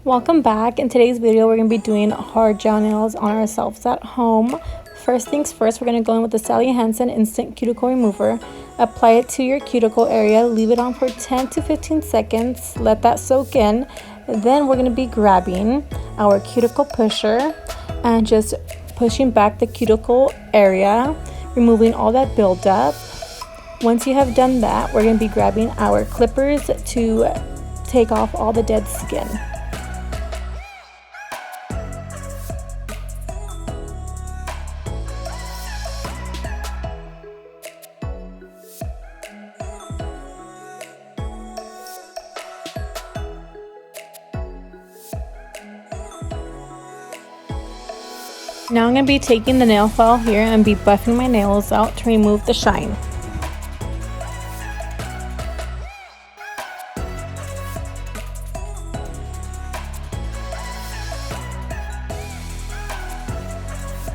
Welcome back. In today's video, we're going to be doing hard gel nails on ourselves at home. First things first, we're going to go in with the Hansen Instant Cuticle Remover. Apply it to your cuticle area, leave it on for 10 to 15 seconds, let that soak in. Then we're going to be grabbing our Cuticle Pusher and just pushing back the cuticle area, removing all that buildup. Once you have done that, we're going to be grabbing our clippers to take off all the dead skin. Now I'm going to be taking the nail file here and be buffing my nails out to remove the shine.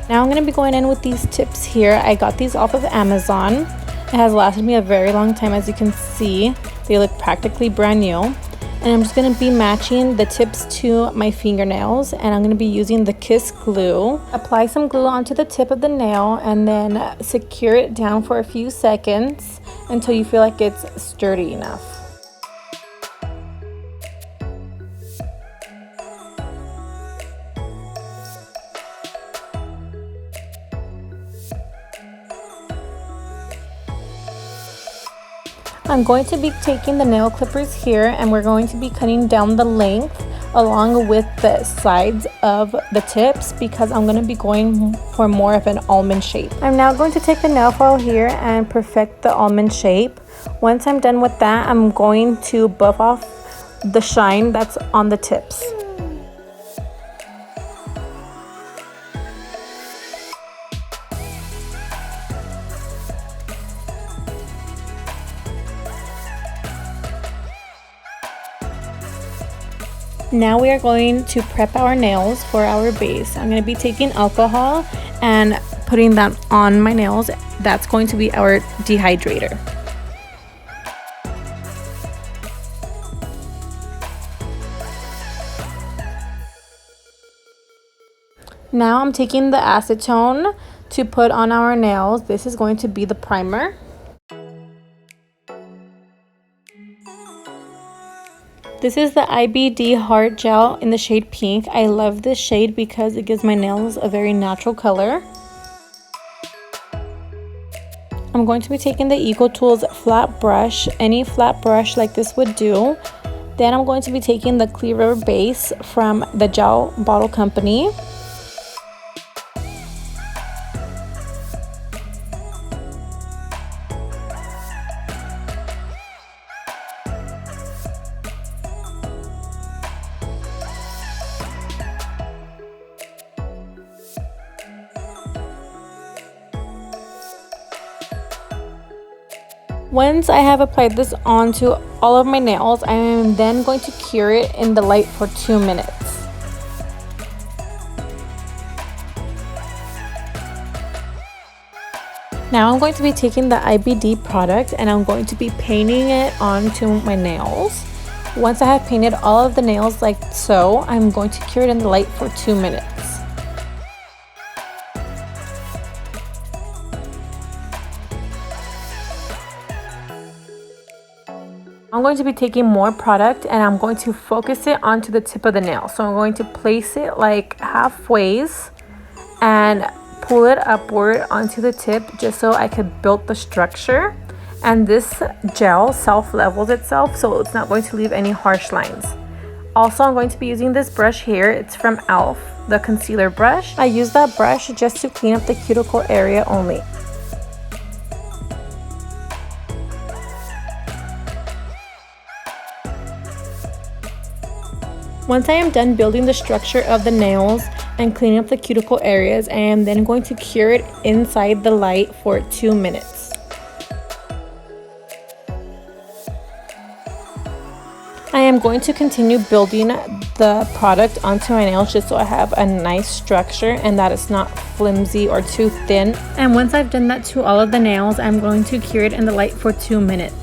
Now I'm going to be going in with these tips here. I got these off of Amazon. It has lasted me a very long time. As you can see, they look practically brand new. And I'm just going to be matching the tips to my fingernails, and I'm going to be using the Kiss glue. Apply some glue onto the tip of the nail and then secure it down for a few seconds until you feel like it's sturdy enough. I'm going to be taking the nail clippers here and we're going to be cutting down the length along with the sides of the tips because I'm going to be going for more of an almond shape. I'm now going to take the nail file here and perfect the almond shape. Once I'm done with that, I'm going to buff off the shine that's on the tips. Now we are going to prep our nails for our base. I'm going to be taking alcohol and putting that on my nails. That's going to be our dehydrator. Now I'm taking the acetone to put on our nails. This is going to be the primer. This is the IBD Hard Gel in the shade pink. I love this shade because it gives my nails a very natural color. I'm going to be taking the EcoTools flat brush. Any flat brush like this would do. Then I'm going to be taking the clear base from the Gel Bottle Company. Once I have applied this onto all of my nails, I am then going to cure it in the light for 2 minutes. Now I'm going to be taking the IBD product and I'm going to be painting it onto my nails. Once I have painted all of the nails like so, I'm going to cure it in the light for 2 minutes. I'm going to be taking more product and I'm going to focus it onto the tip of the nail. So I'm going to place it like halfways and pull it upward onto the tip just so I could build the structure. And this gel self-levels itself, so it's not going to leave any harsh lines. Also, I'm going to be using this brush here. It's from e.l.f., the concealer brush. I use that brush just to clean up the cuticle area only. Once I am done building the structure of the nails and cleaning up the cuticle areas, I am then going to cure it inside the light for 2 minutes. I am going to continue building the product onto my nails just so I have a nice structure and that it's not flimsy or too thin. And once I've done that to all of the nails, I'm going to cure it in the light for 2 minutes.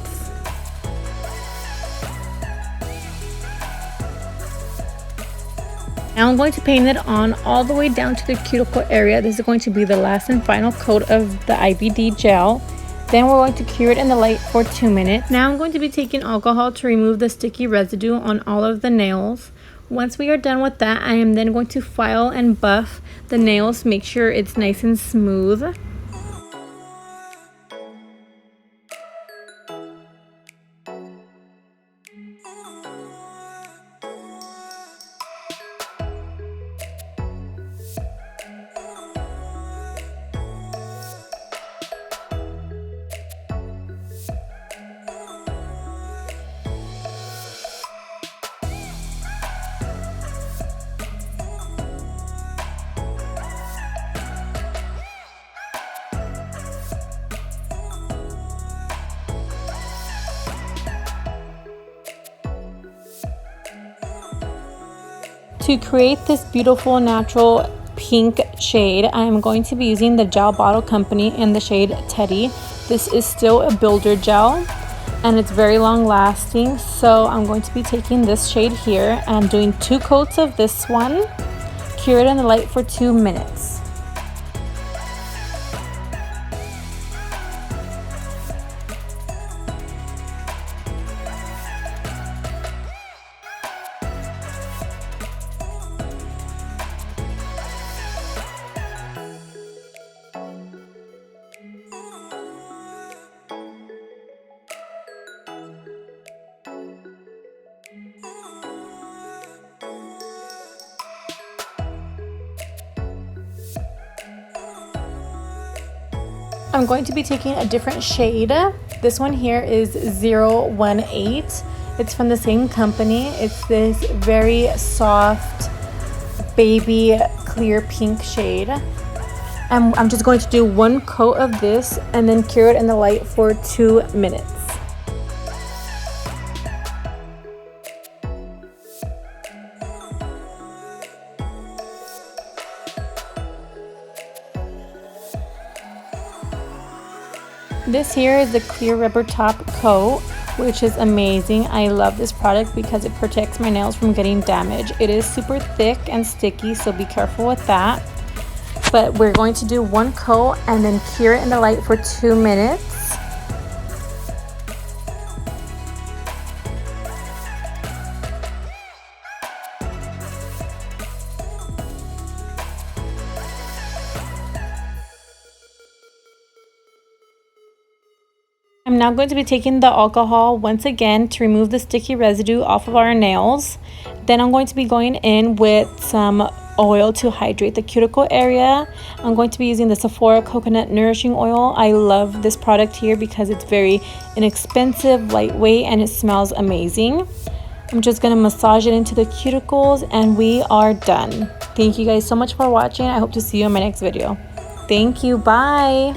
Now I'm going to paint it on all the way down to the cuticle area. This is going to be the last and final coat of the IBD gel. Then we're going to cure it in the light for 2 minutes. Now I'm going to be taking alcohol to remove the sticky residue on all of the nails. Once we are done with that, I am then going to file and buff the nails, make sure it's nice and smooth. To create this beautiful natural pink shade, I am going to be using the Gel Bottle Company in the shade Teddy. This is still a builder gel and it's very long lasting, so I'm going to be taking this shade here and doing 2 coats of this one, cure it in the light for 2 minutes. I'm going to be taking a different shade. This one here is 018. It's from the same company. It's this very soft baby clear pink shade. And I'm just going to do 1 coat of this and then cure it in the light for 2 minutes. This here is the clear rubber top coat, which is amazing. I love this product because it protects my nails from getting damaged. It is super thick and sticky, so be careful with that. But we're going to do 1 coat and then cure it in the light for 2 minutes. I'm now going to be taking the alcohol once again to remove the sticky residue off of our nails. Then I'm going to be going in with some oil to hydrate the cuticle area. I'm going to be using the Sephora coconut nourishing oil. I love this product here because it's very inexpensive, lightweight, and it smells amazing. I'm just going to massage it into the cuticles and we are done. Thank you guys so much for watching. I hope to see you in my next video. Thank you. Bye.